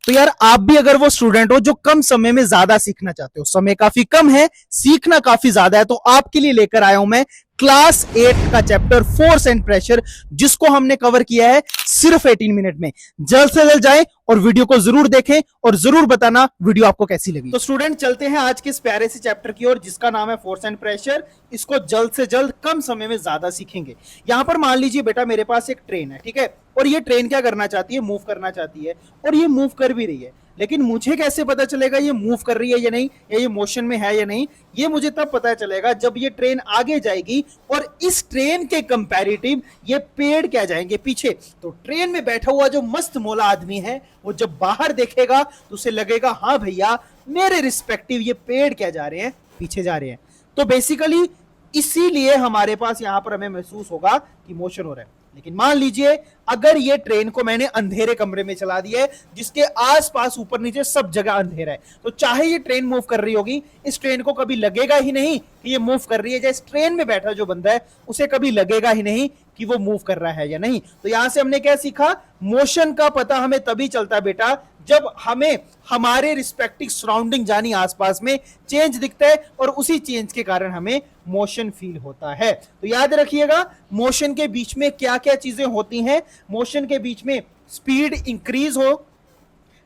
तो यार आप भी अगर वो स्टूडेंट हो जो कम समय में ज्यादा सीखना चाहते हो, समय काफी कम है, सीखना काफी ज्यादा है, तो आपके लिए लेकर आया हूं मैं क्लास 8 का चैप्टर फोर्स एंड प्रेशर, जिसको हमने कवर किया है सिर्फ 18 मिनट में। जल्द से जल्द जाएं और वीडियो को जरूर देखें और जरूर बताना वीडियो आपको कैसी लगी। तो स्टूडेंट चलते हैं आज के इस प्यारे से चैप्टर की ओर जिसका नाम है फोर्स एंड प्रेशर। इसको जल्द से जल्द कम समय में ज्यादा सीखेंगे। यहां पर मान लीजिए बेटा मेरे पास एक ट्रेन है, ठीक है, और ये ट्रेन क्या करना चाहती है, मूव करना चाहती है, और ये मूव कर भी रही है। लेकिन मुझे कैसे पता चलेगा ये मूव कर रही है या नहीं, या ये मोशन में है या नहीं? ये मुझे तब पता चलेगा जब ये ट्रेन आगे जाएगी और इस ट्रेन के कंपैरेटिव ये पेड़ क्या जाएंगे पीछे। तो ट्रेन में बैठा हुआ जो मस्त मौला आदमी है वो जब बाहर देखेगा तो उसे लगेगा हाँ भैया मेरे रिस्पेक्टिव ये पेड़ क्या जा रहे हैं, पीछे जा रहे हैं। तो बेसिकली इसीलिए हमारे पास यहां पर हमें महसूस होगा कि मोशन हो रहा है। लेकिन मान लीजिए अगर ये ट्रेन को मैंने अंधेरे कमरे में चला दिया है जिसके आसपास ऊपर नीचे सब जगह अंधेरा है, तो चाहे ये ट्रेन मूव कर रही होगी, इस ट्रेन को कभी लगेगा ही नहीं कि ये मूव कर रही है। जैसे ट्रेन में बैठा जो बंदा है उसे कभी लगेगा ही नहीं कि वो मूव कर रहा है या नहीं। तो यहां से हमने क्या सीखा, मोशन का पता हमें तभी चलता है बेटा जब हमें हमारे रिस्पेक्टिव सराउंडिंग जानी आसपास में चेंज दिखता है और उसी चेंज के कारण हमें मोशन फील होता है। तो याद रखिएगा मोशन के बीच में क्या क्या चीजें होती हैं। मोशन के बीच में स्पीड इंक्रीज हो,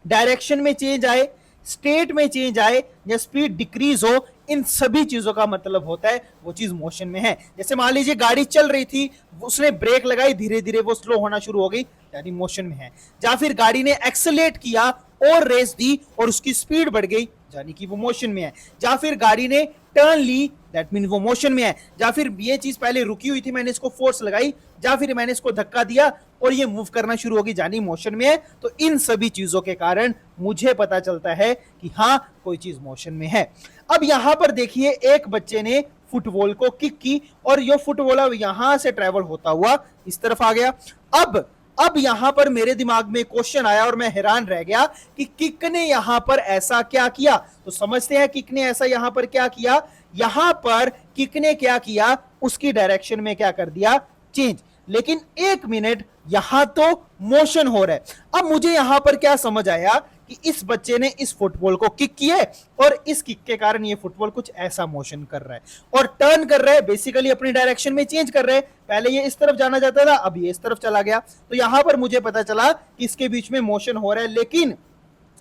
डायरेक्शन में चेंज आए, स्टेट में चेंज आए या स्पीड डिक्रीज हो, इन सभी चीजों का मतलब होता है वो चीज मोशन में है। जैसे मान लीजिए गाड़ी चल रही थी, उसने ब्रेक लगाई, धीरे धीरे वो स्लो होना शुरू हो गई, यानी मोशन में है। या फिर गाड़ी ने एक्सेलेरेट किया और रेस दी और उसकी स्पीड बढ़ गई, यानी कि वो मोशन में है। या फिर गाड़ी ने टर्न ली, दैट मीन वो मोशन में है। या फिर ये चीज पहले रुकी हुई थी, मैंने इसको फोर्स लगाई, या फिर मैंने इसको धक्का दिया और ये मूव करना शुरू होगी, यानी मोशन में है। तो इन सभी चीजों के कारण मुझे पता चलता है कि हाँ कोई चीज मोशन में है। अब यहां पर देखिए एक बच्चे ने फुटबॉल को किक की और ये फुटबॉल यहां से ट्रेवल होता हुआ इस तरफ आ गया। अब यहां पर मेरे दिमाग में क्वेश्चन आया और मैं हैरान रह गया कि किक ने यहां पर ऐसा क्या किया। तो समझते हैं किक ने ऐसा यहां पर क्या किया। यहां पर किक ने क्या किया, उसकी डायरेक्शन में क्या कर दिया, चेंज। लेकिन एक मिनट, यहां तो मोशन हो रहा है। अब मुझे यहां पर क्या समझ आया कि इस बच्चे ने इस फुटबॉल को किक किया है और इस किक के कारण ये फुटबॉल कुछ ऐसा मोशन कर रहा है और टर्न कर रहा है, बेसिकली अपनी डायरेक्शन में चेंज कर रहा है। पहले ये इस तरफ जाना चाहता था, अब ये इस तरफ चला गया। तो यहां पर मुझे पता चला कि इसके बीच में मोशन हो रहा है।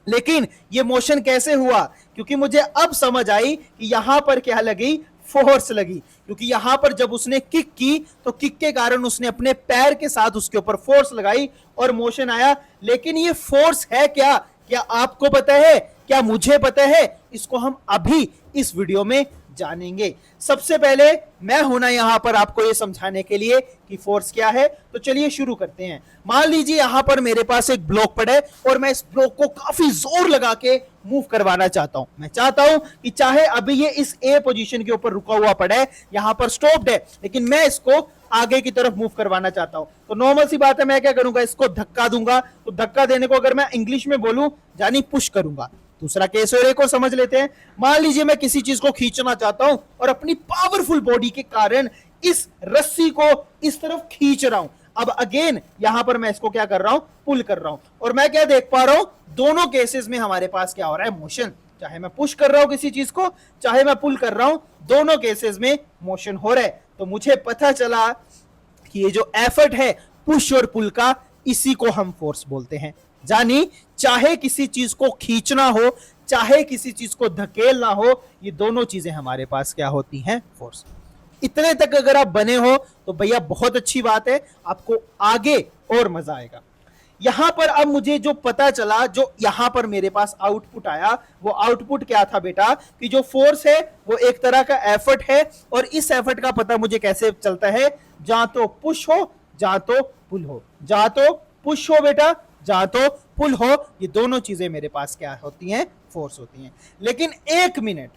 लेकिन ये मोशन कैसे हुआ, क्योंकि मुझे अब समझ आई कि यहां पर क्या लगी, फोर्स लगी। क्योंकि यहां पर जब उसने किक की तो किक के कारण उसने अपने पैर के साथ उसके ऊपर फोर्स लगाई और मोशन आया। लेकिन ये फोर्स है क्या आपको पता है, क्या मुझे पता है? इसको हम अभी इस वीडियो में जानेंगे। सबसे पहले मैं होना यहां पर आपको यह समझाने के लिए कि फोर्स क्या है। तो चलिए शुरू करते हैं। मान लीजिए यहां पर मेरे पास एक ब्लॉक पड़ा है और मैं इस ब्लॉक को काफी जोर लगा के मूव करवाना चाहता हूं। मैं चाहता हूं कि चाहे अभी ये इस ए पोजीशन के ऊपर रुका हुआ पड़ा है, यहां पर स्टॉप्ड है, लेकिन मैं इसको आगे की तरफ मूव करवाना चाहता हूं। तो नॉर्मल सी बात है, मैं क्या करूंगा, इसको धक्का दूंगा। तो धक्का देने को अगर मैं इंग्लिश में बोलूं यानी पुश करूंगा। दूसरा केस और एक और समझ लेते हैं। मान लीजिए मैं किसी चीज को खींचना चाहता हूं और अपनी पावरफुल बॉडी के कारण इस रस्सी को इस तरफ खींच रहा हूं। अब अगेन यहां पर मैं इसको क्या कर रहा हूं, पुल कर रहा हूं। और मैं क्या देख पा रहा हूं, दोनों केसेस में हमारे पास क्या हो रहा है, मोशन। चाहे मैं पुश कर रहा हूं किसी चीज को, चाहे मैं पुल कर रहा हूं, दोनों केसेस में मोशन हो रहा है। तो मुझे पता चला कि ये जो एफर्ट है पुश और पुल का, इसी को हम फोर्स बोलते हैं। यानी चाहे किसी चीज को खींचना हो, चाहे किसी चीज को धकेलना हो, ये दोनों चीजें हमारे पास क्या होती हैं, फोर्स। इतने तक अगर आप बने हो तो भैया बहुत अच्छी बात है, आपको आगे और मजा आएगा। यहां पर अब मुझे जो पता चला, जो यहां पर मेरे पास आउटपुट आया, वो आउटपुट क्या था बेटा, कि जो फोर्स है वो एक तरह का एफर्ट है। और इस एफर्ट का पता मुझे कैसे चलता है, जहां तो पुश हो जहां तो पुल हो, जहां तो पुश हो बेटा, जहां तो पुल हो, ये दोनों चीजें मेरे पास क्या होती हैं, फोर्स होती हैं। लेकिन एक मिनट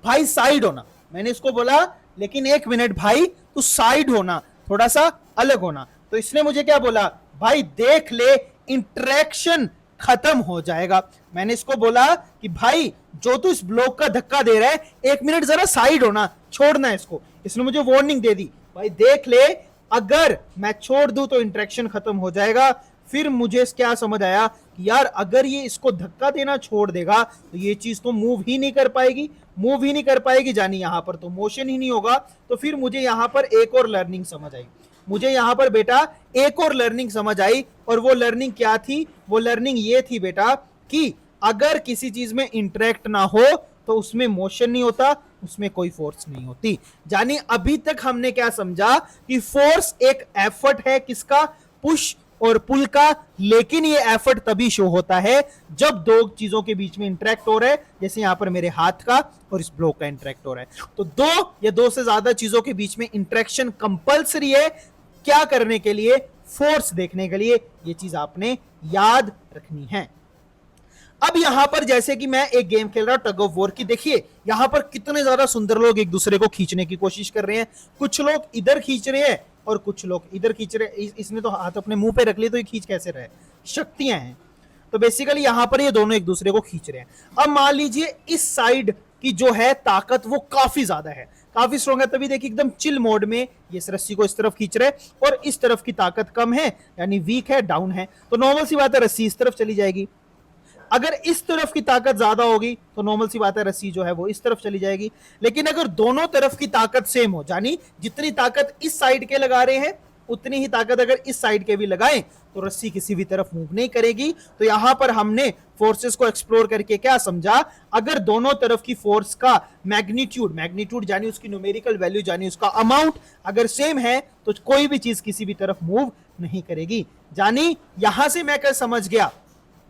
भाई, साइड होना, मैंने इसको बोला लेकिन एक मिनट भाई तू साइड होना, थोड़ा सा अलग होना। तो इसने मुझे क्या बोला, भाई देख ले इंटरेक्शन खत्म हो जाएगा। मैंने इसको बोला कि भाई जो तू इस ब्लॉक का धक्का दे रहा है, एक मिनट जरा साइड होना, छोड़ना इसको। इसने मुझे वार्निंग दे दी, भाई देख ले अगर मैं छोड़ दूं तो इंटरेक्शन खत्म हो जाएगा। फिर मुझे क्या समझ आया कि यार अगर ये इसको धक्का देना छोड़ देगा तो ये चीज तो मूव ही नहीं कर पाएगी, मूव ही नहीं कर पाएगी, जानी यहां पर तो मोशन ही नहीं होगा। तो फिर मुझे यहां पर एक और लर्निंग समझ आई, मुझे यहां पर बेटा एक और लर्निंग समझ आई। और वो लर्निंग क्या थी? वो लर्निंग ये थी बेटा कि अगर किसी चीज में इंटरेक्ट ना हो तो उसमें मोशन नहीं होता, उसमें कोई फोर्स नहीं होती। यानी अभी तक हमने क्या समझा कि फोर्स एक एफर्ट है, किसका? पुश और पुल का। लेकिन ये एफर्ट तभी शो होता है जब दो चीजों के बीच में इंटरेक्ट हो रहा है, जैसे यहां पर मेरे हाथ का और इस ब्लॉक का इंटरेक्ट हो रहा है। तो दो या दो से ज्यादा चीजों के बीच में इंटरेक्शन कंपल्सरी है, क्या करने के लिए? फोर्स देखने के लिए। ये चीज आपने याद रखनी है। अब यहां पर जैसे कि मैं एक गेम खेल रहा हूं टग ऑफ वॉर की, देखिए यहां पर कितने ज्यादा सुंदर लोग एक दूसरे को खींचने की कोशिश कर रहे हैं। कुछ लोग इधर खींच रहे हैं और कुछ लोग इधर खींच रहे हैं। इसने तो हाथ अपने मुंह पे रख लिए, तो ये खींच कैसे रहे? शक्तियां हैं। तो बेसिकली यहां पर ये दोनों एक दूसरे को खींच रहे हैं। अब मान लीजिए इस साइड की जो है ताकत वो काफी ज्यादा है, काफी स्ट्रॉन्ग है, तभी देखिए एकदम चिल मोड में ये इस रस्सी को इस तरफ खींच रहे हैं और इस तरफ की ताकत कम है, यानी वीक है, डाउन है। तो नॉर्मल सी बात है रस्सी इस तरफ चली जाएगी। अगर इस तरफ की ताकत ज्यादा होगी तो नॉर्मल सी बात है रस्सी जो है वो इस तरफ चली जाएगी। लेकिन अगर दोनों तरफ की ताकत सेम हो, यानी जितनी ताकत इस साइड के लगा रहे हैं उतनी ही ताकत अगर इस साइड के भी लगाएं तो रस्सी किसी भी तरफ मूव नहीं करेगी। तो यहां पर हमने फोर्सेस को एक्सप्लोर करके क्या समझा? अगर दोनों तरफ की फोर्स का मैग्नीट्यूड यानी उसकी न्यूमेरिकल वैल्यू यानी उसका अमाउंट अगर सेम है तो कोई भी चीज किसी भी तरफ मूव नहीं करेगी। यानी यहां से मैं क्या समझ गया?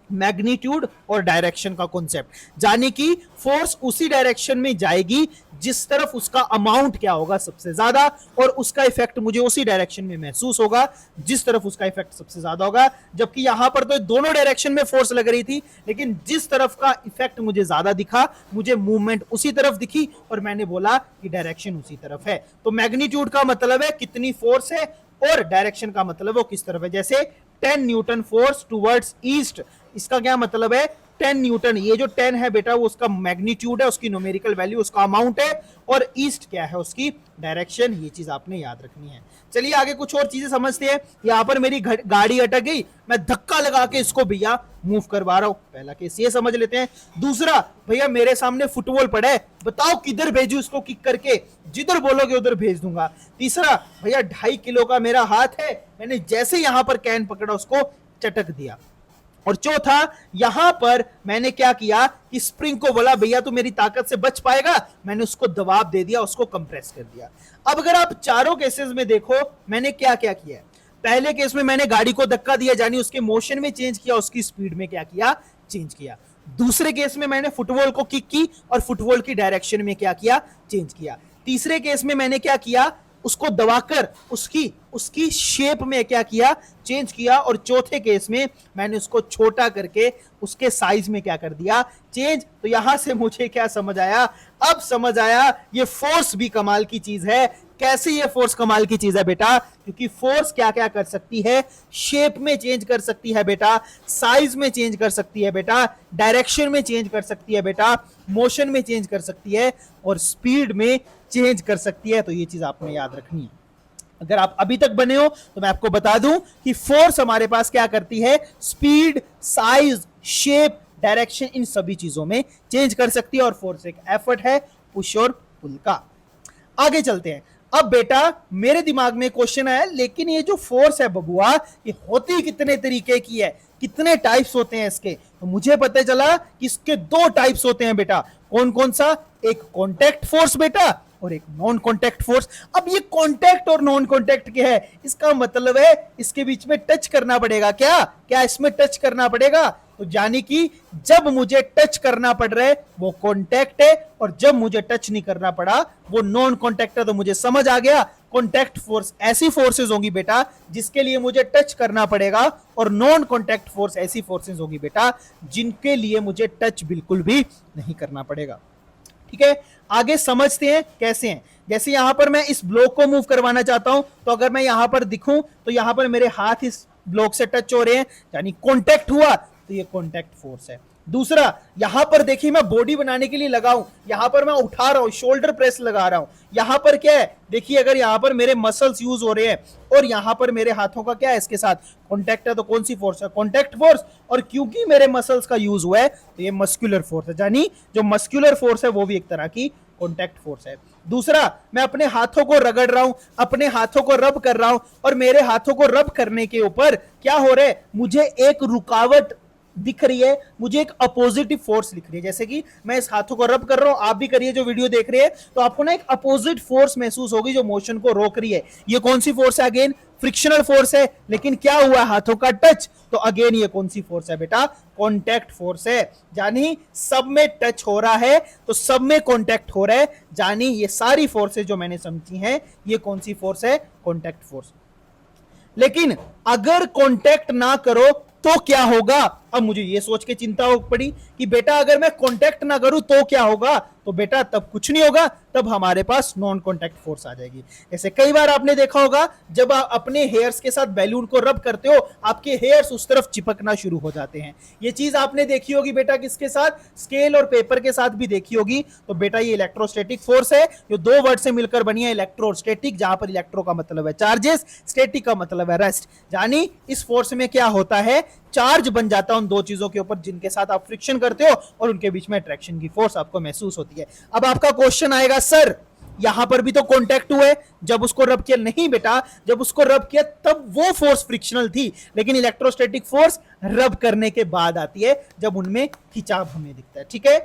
मैग्नीट्यूड और डायरेक्शन का कॉन्सेप्ट, जाने की फोर्स उसी डायरेक्शन में जाएगी जिस तरफ उसका अमाउंट क्या होगा सबसे ज्यादा, और उसका इफेक्ट मुझे उसी डायरेक्शन में महसूस होगा जिस तरफ उसका इफेक्ट सबसे ज्यादा होगा। जबकि यहां पर तो दोनों डायरेक्शन में फोर्स लग रही थी, लेकिन जिस तरफ का इफेक्ट मुझे ज्यादा दिखा मुझे मूवमेंट उसी तरफ दिखी और मैंने बोला कि डायरेक्शन उसी तरफ है। तो मैग्नीट्यूड का मतलब है कितनी फोर्स है और डायरेक्शन का मतलब वो किस तरफ है। जैसे 10 न्यूटन फोर्स टुवर्ड्स ईस्ट, इसका क्या मतलब है? 10 न्यूटन, ये जो 10 है बेटा वो उसका मैग्नीट्यूड है, उसकी न्यूमेरिकल वैल्यू, उसका अमाउंट है, और ईस्ट क्या है? उसकी डायरेक्शन। ये चीज आपने याद रखनी है। चलिए आगे कुछ और चीजें समझते हैं। यहां पर मेरी गाड़ी अटक गई, मैं धक्का लगा के इसको भैया मूव करवा रहा हूं, पहला केस ये समझ लेते हैं। दूसरा, भैया मेरे सामने फुटबॉल पड़ा है, बताओ किधर भेजू इसको किक करके? जिधर बोलोगे उधर भेज दूंगा। तीसरा, भैया 2.5 किलो का मेरा हाथ है, मैंने जैसे यहां पर कैन पकड़ा उसको चटक दिया। और चौथा, यहां पर मैंने क्या किया कि स्प्रिंग को बोला भैया तू मेरी ताकत से बच पाएगा, मैंने उसको दबाव दे दिया, उसको कंप्रेस कर दिया। अब अगर आप चारों केसेस में देखो मैंने क्या क्या किया है। पहले केस में मैंने गाड़ी को धक्का दिया, यानी उसके मोशन में चेंज किया, उसकी स्पीड में क्या किया? चेंज किया। दूसरे केस में मैंने फुटबॉल को किक की और फुटबॉल की डायरेक्शन में क्या किया? चेंज किया। तीसरे केस में मैंने क्या किया? उसको दबाकर उसकी शेप में क्या किया? चेंज किया। और चौथे केस में मैंने उसको छोटा करके उसके साइज में क्या कर दिया? चेंज। तो यहां से मुझे क्या समझ आया? अब समझ आया ये फोर्स भी कमाल की चीज है। कैसे ये फोर्स कमाल की चीज है बेटा? क्योंकि फोर्स क्या क्या कर सकती है? शेप में चेंज कर सकती है बेटा, साइज में चेंज कर सकती है बेटा, डायरेक्शन में चेंज कर सकती है बेटा, मोशन में चेंज कर सकती है और स्पीड में चेंज कर सकती है। तो ये चीज आपने याद रखनी है। अगर आप अभी तक बने हो तो मैं आपको बता दूं कि फोर्स हमारे पास क्या करती है? स्पीड, साइज, शेप, डायरेक्शन, इन सभी चीजों में चेंज कर सकती है। और फोर्स एक एफर्ट है पुश और पुल का। आगे चलते हैं। अब बेटा मेरे दिमाग में क्वेश्चन आया, लेकिन ये जो फोर्स है बबुआ ये होती कितने तरीके की है, कितने टाइप्स होते हैं इसके? तो मुझे पता चला कि इसके 2 टाइप्स होते हैं बेटा। कौन कौन सा? एक कॉन्टैक्ट फोर्स बेटा और एक नॉन कॉन्टैक्ट फोर्स। अब ये कॉन्टैक्ट और नॉन कॉन्टैक्ट क्या है? इसका मतलब है इसके बीच में टच करना पड़ेगा। क्या इसमें टच करना पड़ेगा? तो यानी कि जब मुझे टच करना पड़ रहा है वो कॉन्टैक्ट है और जब मुझे टच नहीं करना पड़ा वो नॉन कॉन्टैक्ट है। तो मुझे समझ आ गया कॉन्टैक्ट फोर्स ऐसी फोर्सेस होंगी बेटा जिसके लिए मुझे टच करना पड़ेगा, और नॉन कॉन्टैक्ट फोर्स ऐसी फोर्सेस होगी बेटा जिनके लिए मुझे टच बिल्कुल भी नहीं करना पड़ेगा। ठीक है, आगे समझते हैं कैसे हैं। जैसे यहां पर मैं इस ब्लॉक को मूव करवाना चाहता हूं, तो अगर मैं यहां पर दिखूं तो यहां पर मेरे हाथ इस ब्लॉक से टच हो रहे हैं, यानी कॉन्टैक्ट हुआ, तो ये कॉन्टैक्ट फोर्स है। दूसरा, यहां पर देखिए मैं बॉडी बनाने के लिए लगाऊं, यहां पर मैं उठा रहा हूं, शोल्डर प्रेस लगा रहा हूं, यहां पर क्या है देखिए, अगर यहां पर मेरे मसल्स यूज हो रहे हैं और यहां पर मेरे हाथों का क्या है इसके साथ कॉन्टैक्ट है, तो कौन सी फोर्स है? Contact force. और क्योंकि मेरे मसल्स का यूज हुआ है तो ये मस्कुलर फोर्स है, यानी जो मस्कुलर फोर्स है वो भी एक तरह की कॉन्टैक्ट फोर्स है। दूसरा, मैं अपने हाथों को रगड़ रहा हूं, अपने हाथों को रब कर रहा हूं, और मेरे हाथों को रब करने के ऊपर क्या हो रहा है, मुझे एक रुकावट दिख रही है, मुझे एक अपोजिटिव फोर्स दिख रही है। जैसे कि मैं इस हाथों को रब कर रहा हूं, आप भी करिए जो वीडियो देख रहे हैं, तो आपको ना एक अपोजिट फोर्स महसूस होगी जो मोशन को रोक रही है। ये कौन सी फोर्स है? अगेन फ्रिक्शनल फोर्स है। लेकिन क्या हुआ? हाथों का टच, तो अगेन ये कौन सी फोर्स है बेटा? कॉन्टैक्ट फोर्स है। यानी सब में टच हो रहा है तो सब में कॉन्टैक्ट हो रहा है, यानी ये सारी फोर्सेस जो मैंने समझी हैं ये कौन सी फोर्स है? Contact force. लेकिन अगर कॉन्टैक्ट ना करो तो क्या होगा? अब मुझे ये सोच के चिंता हो पड़ी कि बेटा अगर मैं कॉन्टैक्ट ना करूं तो क्या होगा? तो बेटा तब कुछ नहीं होगा, तब हमारे पास नॉन कॉन्टैक्ट फोर्स आ जाएगी। ऐसे कई बार आपने देखा होगा जब आप अपने हेयर्स के साथ बैलून को रब करते हो, आपके हेयर्स उस तरफ चिपकना शुरू हो जाते हैं। ये चीज आपने देखी होगी बेटा किसके साथ? स्केल और पेपर के साथ भी देखी होगी। तो बेटा ये इलेक्ट्रोस्टैटिक फोर्स है, जो दो वर्ड से मिलकर बनी है, इलेक्ट्रोस्टैटिक, जहां पर इलेक्ट्रो का मतलब है चार्जेस, स्टैटिक का मतलब है रेस्ट। यानी इस फोर्स में क्या होता है? चार्ज बन जाता है उन दो चीजों के ऊपर जिनके साथ आप फ्रिक्शन करते हो, और उनके बीच में अट्रैक्शन की फोर्स आपको महसूस होती है। अब आपका क्वेश्चन आएगा, सर यहां पर भी तो कॉन्टैक्ट हुआ है, जब उसको रब किया? नहीं बेटा, जब उसको रब किया तब वो फोर्स फ्रिक्शनल थी, लेकिन इलेक्ट्रोस्टैटिक फोर्स रब करने के बाद आती है, जब उनमें खिंचाव हमें दिखता है। ठीक है,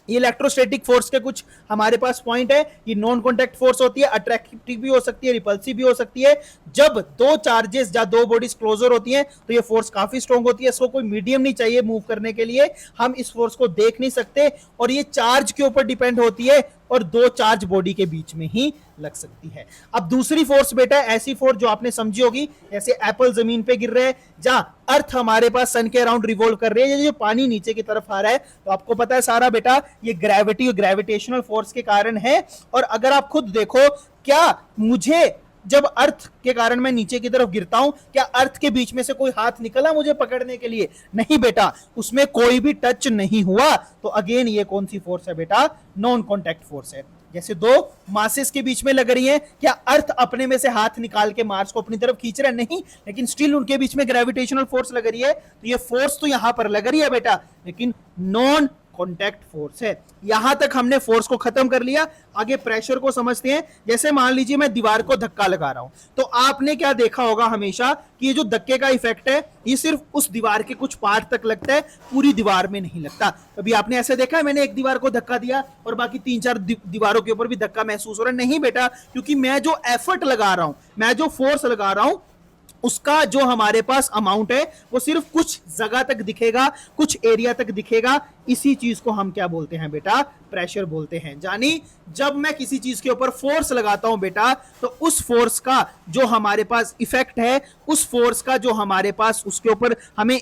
ये इलेक्ट्रोस्टैटिक फोर्स के कुछ हमारे पास पॉइंट है। ये नॉन कॉन्टैक्ट फोर्स होती है, अट्रैक्टिव भी हो सकती है, रिपल्सिव भी हो सकती है। जब दो चार्जेस या दो बॉडीज क्लोजर होती हैं तो ये फोर्स काफी स्ट्रॉन्ग होती है, इसको कोई मीडियम नहीं चाहिए मूव करने के लिए, हम इस फोर्स को देख नहीं सकते, और ये चार्ज के ऊपर डिपेंड होती है, और दो चार्ज बॉडी के बीच में ही लग सकती है। अब दूसरी फोर्स बेटा ऐसी फोर्स जो आपने समझी होगी, जैसे एप्पल जमीन पे गिर रहे हैं, जहां अर्थ हमारे पास सन के अराउंड रिवॉल्व कर रही है, जो पानी नीचे की तरफ आ रहा है, तो आपको पता है सारा बेटा ये ग्रेविटी और ग्रेविटेशनल फोर्स के कारण है। और अगर आप खुद देखो, क्या मुझे जब अर्थ के कारण मैं नीचे की तरफ गिरता हूं, क्या अर्थ के बीच में से कोई हाथ निकला मुझे पकड़ने के लिए? नहीं बेटा, उसमें कोई भी टच नहीं हुआ। तो अगेन ये कौन सी फोर्स है बेटा? नॉन कॉन्टैक्ट फोर्स है। जैसे दो मासेस के बीच में लग रही है, क्या अर्थ अपने में से हाथ निकाल के मार्स को अपनी तरफ खींच रहा है? नहीं, लेकिन स्टिल उनके बीच में ग्रेविटेशनल फोर्स लग रही है। तो ये फोर्स तो यहां पर लग रही है बेटा, लेकिन नॉन कॉन्टैक्ट फोर्स है। यहां तक हमने फोर्स को खत्म कर लिया, आगे प्रेशर को समझते हैं। जैसे मान लीजिए मैं दीवार को धक्का लगा रहा हूं, तो आपने क्या देखा होगा हमेशा कि ये जो धक्के का इफेक्ट है ये सिर्फ उस दीवार के कुछ पार्ट तक लगता है, पूरी दीवार में नहीं लगता। कभी आपने ऐसे देखा है मैंने एक दीवार को धक्का दिया और बाकी तीन चार दीवारों के ऊपर भी धक्का महसूस हो रहा है? नहीं बेटा, क्योंकि मैं जो एफर्ट लगा रहा हूं, मैं जो फोर्स लगा रहा हूं, उसका जो हमारे पास अमाउंट है वो सिर्फ कुछ जगह तक दिखेगा, कुछ एरिया तक दिखेगा। इसी चीज को हम क्या बोलते हैं बेटा? प्रेशर बोलते हैं। यानी जब मैं किसी चीज के ऊपर फोर्स लगाता हूं बेटा, तो उस फोर्स का जो हमारे पास इफेक्ट है, उस फोर्स का जो हमारे पास उसके ऊपर हमें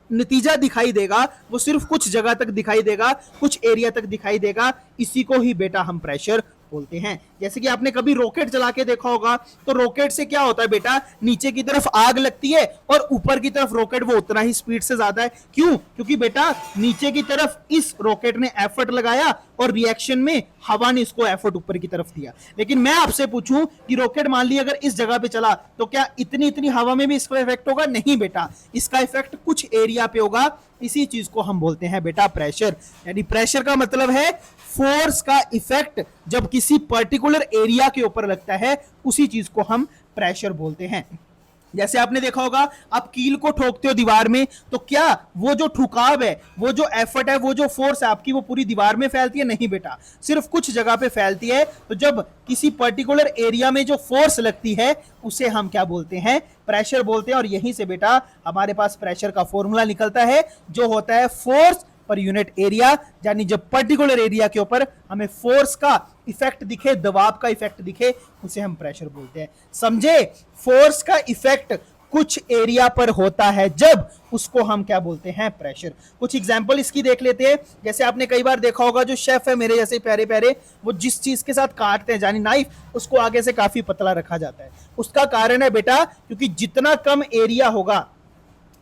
नतीजा दिखाई देगा, वो सिर्फ कुछ जगह तक दिखाई देगा, कुछ एरिया तक दिखाई देगा। इसी को ही बेटा हम प्रेशर बोलते हैं। जैसे कि आपने कभी रॉकेट चला के देखा होगा, तो रॉकेट से क्या होता है बेटा? नीचे की तरफ आग लगती है और ऊपर की तरफ रॉकेट वो उतना ही स्पीड से जाता है। क्यों? क्योंकि बेटा नीचे की तरफ इस रॉकेट ने एफर्ट लगाया और रिएक्शन में हवा ने इसको एफर्ट ऊपर की तरफ दिया। लेकिन मैं आपसे पूछूं कि रॉकेट मान ली अगर इस जगह पे चला, तो क्या इतनी इतनी हवा में भी इसका इफेक्ट होगा? नहीं बेटा, इसका इफेक्ट कुछ एरिया पे होगा। इसी चीज को हम बोलते हैं बेटा प्रेशर। यानी प्रेशर का मतलब है फोर्स का इफेक्ट जब किसी पर्टिकुलर एरिया के ऊपर लगता है, उसी चीज को हम प्रेशर बोलते हैं। जैसे आपने देखा होगा, आप कील को ठोकते हो दीवार में, तो क्या वो जो ठुकाव है, वो जो एफर्ट है, वो जो फोर्स है आपकी, वो पूरी दीवार में फैलती है? नहीं बेटा, सिर्फ कुछ जगह पे फैलती है। तो जब किसी पर्टिकुलर एरिया में जो फोर्स लगती है, उसे हम क्या बोलते हैं? प्रेशर बोलते हैं। और यहीं से बेटा हमारे पास प्रेशर का फॉर्मूला निकलता है, जो होता है फोर्स पर यूनिट एरिया। यानी जब पर्टिकुलर एरिया के ऊपर हमें फोर्स का इफेक्ट दिखे, दबाव का इफेक्ट दिखे, उसे हम प्रेशर बोलते हैं। समझे? फोर्स का इफेक्ट कुछ एरिया पर होता है, जब उसको हम क्या बोलते हैं? प्रेशर। कुछ एग्जांपल इसकी देख लेते हैं। जैसे आपने कई बार देखा होगा, जो शेफ है मेरे जैसे प्यारे प्यारे, वो जिस चीज के साथ काटते हैं, यानी नाइफ, उसको आगे से काफी पतला रखा जाता है। उसका कारण है बेटा, क्योंकि जितना कम एरिया होगा,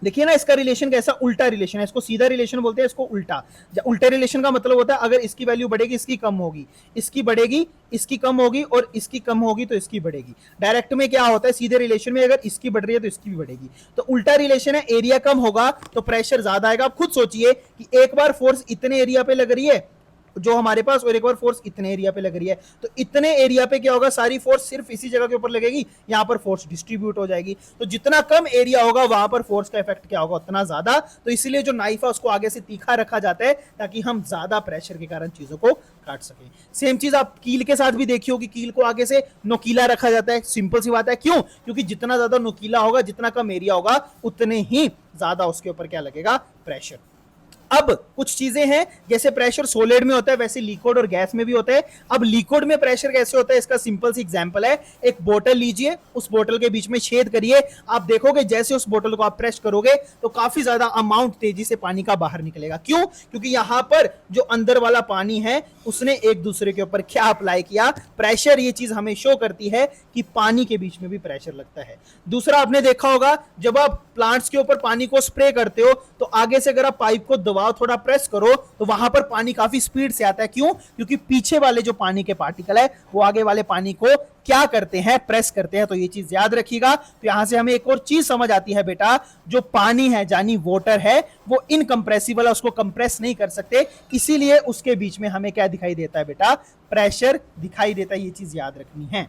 देखिए ना, इसका रिलेशन कैसा उल्टा रिलेशन है, इसको सीधा रिलेशन बोलते हैं, इसको उल्टा। उल्टा रिलेशन का मतलब होता है अगर इसकी वैल्यू बढ़ेगी इसकी कम होगी, इसकी बढ़ेगी इसकी कम होगी, और इसकी कम होगी तो इसकी बढ़ेगी। डायरेक्ट में क्या होता है, सीधे रिलेशन में अगर इसकी बढ़ रही है तो इसकी भी बढ़ेगी। तो उल्टा रिलेशन है, एरिया कम होगा तो प्रेशर ज्यादा आएगा। आप खुद सोचिए कि एक बार फोर्स इतने एरिया पे लग रही है जो हमारे पास, और एक बार फोर्स इतने एरिया पे लग रही है, तो इतने एरिया पे क्या होगा, सारी फोर्स सिर्फ इसी जगह के ऊपर लगेगी, यहां पर फोर्स डिस्ट्रीब्यूट हो जाएगी। तो जितना कम एरिया होगा वहां पर फोर्स का इफेक्ट क्या होगा, उतना ज्यादा। तो इसीलिए जो नाइफ है उसको आगे से तीखा रखा जाता है ताकि हम ज्यादा प्रेशर के कारण चीजों को काट सकें। सेम चीज आप कील के साथ भी देखी होगी, कील को आगे से नोकीला रखा जाता है। सिंपल सी बात है, क्यों? क्योंकि जितना ज्यादा नोकीला होगा, जितना कम एरिया होगा, उतने ही ज्यादा उसके ऊपर क्या लगेगा, प्रेशर। अब कुछ चीजें हैं, जैसे प्रेशर सॉलिड में होता है वैसे लिक्विड और गैस में भी होता है। अब लिक्विड में प्रेशर कैसे होता है, इसका सिंपल सी एग्जांपल है। एक बोतल लीजिए, उस बोतल के बीच में छेद करिए, आप देखोगे जैसे उस बोतल को आप प्रेस करोगे तो काफी ज्यादा अमाउंट तेजी से पानी का बाहर निकलेगा। क्यों? क्योंकि यहां पर जो अंदर वाला पानी है उसने एक दूसरे के ऊपर क्या अप्लाई किया, प्रेशर। ये चीज हमें शो करती है कि पानी के बीच में भी प्रेशर लगता है। दूसरा, आपने देखा होगा जब आप प्लांट्स के ऊपर पानी को स्प्रे करते हो तो आगे से अगर आप पाइप को दबाओ, थोड़ा प्रेस करो, तो वहां पर पानी काफी स्पीड से आता है। क्यों? क्योंकि पीछे वाले जो पानी के पार्टिकल है वो आगे वाले पानी को क्या करते हैं, प्रेस करते हैं। तो ये चीज याद रखिएगा। तो यहां से हमें एक और चीज समझ आती है बेटा, जो पानी है यानी वाटर है वो इनकंप्रेसिबल है, उसको कंप्रेस नहीं कर सकते, इसीलिए उसके बीच में हमें क्या दिखाई देता है बेटा, प्रेशर दिखाई देता है। ये चीज याद रखनी है।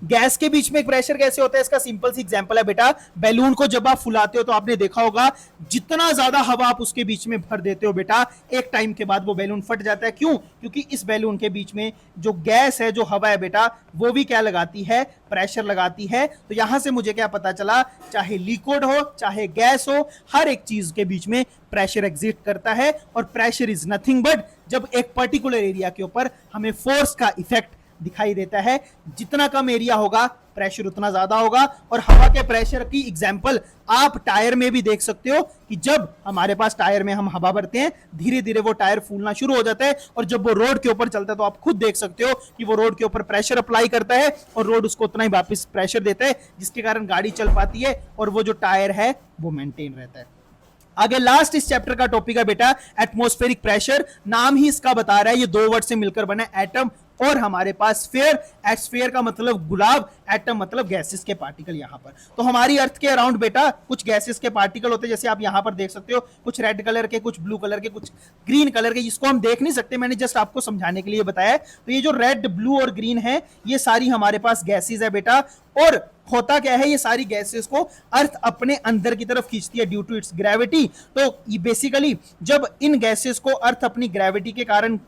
गैस के बीच में एक प्रेशर कैसे होता है, इसका सिंपल सी एग्जांपल है बेटा, बैलून को जब आप फुलाते हो तो आपने देखा होगा जितना ज्यादा हवा आप उसके बीच में भर देते हो बेटा, एक टाइम के बाद वो बैलून फट जाता है। क्यों? क्योंकि इस बैलून के बीच में जो गैस है, जो हवा है बेटा, वो भी क्या लगाती है, प्रेशर लगाती है। तो यहां से मुझे क्या पता चला, चाहे लिक्विड हो चाहे गैस हो, हर एक चीज के बीच में प्रेशर एग्जिस्ट करता है। और प्रेशर इज नथिंग बट, जब एक पर्टिकुलर एरिया के ऊपर हमें फोर्स का इफेक्ट दिखाई देता है, जितना कम एरिया होगा प्रेशर उतना ज्यादा होगा। और हवा के प्रेशर की एग्जांपल आप टायर में भी देख सकते हो कि जब हमारे पास टायर में हम हवा भरते हैं, धीरे धीरे वो टायर फूलना शुरू हो जाता है, और जब वो रोड के ऊपर चलता है तो आप खुद देख सकते हो कि वो रोड के ऊपर प्रेशर अप्लाई करता है और रोड उसको उतना ही वापस प्रेशर देता है, जिसके कारण गाड़ी चल पाती है और वो जो टायर है वो मेंटेन रहता है। आगे लास्ट इस चैप्टर का टॉपिक है बेटा एटमॉस्फेरिक प्रेशर। नाम ही इसका बता रहा है, ये दो वर्ड से मिलकर बना है, एटम और हमारे पास स्फीयर। स्फीयर का मतलब गुलाब, एटम मतलब गैसेस के पार्टिकल। यहां पर तो हमारी अर्थ के अराउंड बेटा कुछ गैसेस के पार्टिकल होते हैं, जैसे आप यहां पर देख सकते हो, कुछ रेड कलर के, कुछ ब्लू कलर के, कुछ ग्रीन कलर के, जिसको हम देख नहीं सकते, मैंने जस्ट आपको समझाने के लिए बताया। तो ये जो रेड, ब्लू और ग्रीन है, ये सारी हमारे पास गैसेस है बेटा। और होता क्या है, ये सारी गैसेस को अर्थ अपने अंदर की तरफ खींचती है ड्यू टू इट्स ग्रेविटी। तो ये बेसिकली जब इन गैसेस को अर्थ अपनी ग्रेविटी के कारण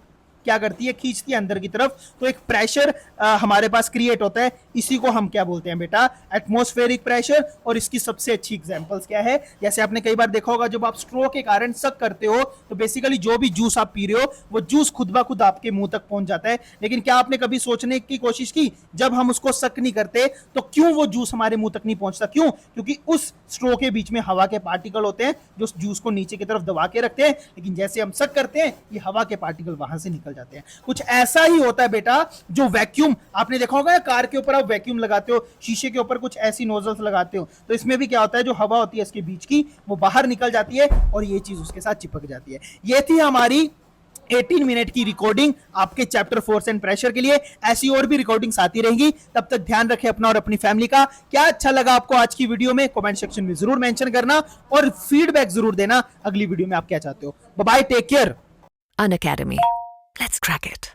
क्या करती है, खींचती है अंदर की तरफ, तो एक प्रेशर हमारे पास क्रिएट होता है। इसी को हम क्या बोलते हैं बेटा, एटमॉस्फेरिक प्रेशर। और इसकी सबसे अच्छी एग्जांपल्स क्या है, जैसे आपने कई बार देखा होगा जब आप स्ट्रो के कारण सक करते हो तो बेसिकली जो भी जूस आप पी रहे हो वो जूस खुद ब खुद आपके मुंह तक पहुंच जाता है। लेकिन क्या आपने कभी सोचने की कोशिश की, जब हम उसको सक नहीं करते तो क्यों वो जूस हमारे मुंह तक नहीं पहुंचता? क्यों? क्योंकि उस स्ट्रो के बीच में हवा के पार्टिकल होते हैं जो उस जूस को नीचे की तरफ दबा के रखते हैं, लेकिन जैसे हम सक करते हैं ये हवा के पार्टिकल वहां से निकल जाते हैं। कुछ ऐसा ही होता है बेटा, जो वैक्यूम आपने देखा होगा, कार के ऊपर आप वैक्यूम लगाते हो, शीशे के ऊपर कुछ ऐसी नोजल्स लगाते हो, तो इसमें भी क्या होता है, जो हवा होती है इसके बीच की वो बाहर निकल जाती है और ये चीज उसके साथ चिपक जाती है। ये थी हमारी 18 मिनट की रिकॉर्डिंग आपके चैप्टर फोर्स एंड प्रेशर के लिए। ऐसी और भी रिकॉर्डिंग्स आती रहेंगी, तब तक ध्यान रखें अपना और अपनी फैमिली का। क्या अच्छा लगा आपको आज की वीडियो में, कमेंट सेक्शन में जरूर मेंशन करना और फीडबैक जरूर देना अगली वीडियो में आप क्या चाहते हो। Bye bye, take care. Unacademy. Let's crack it.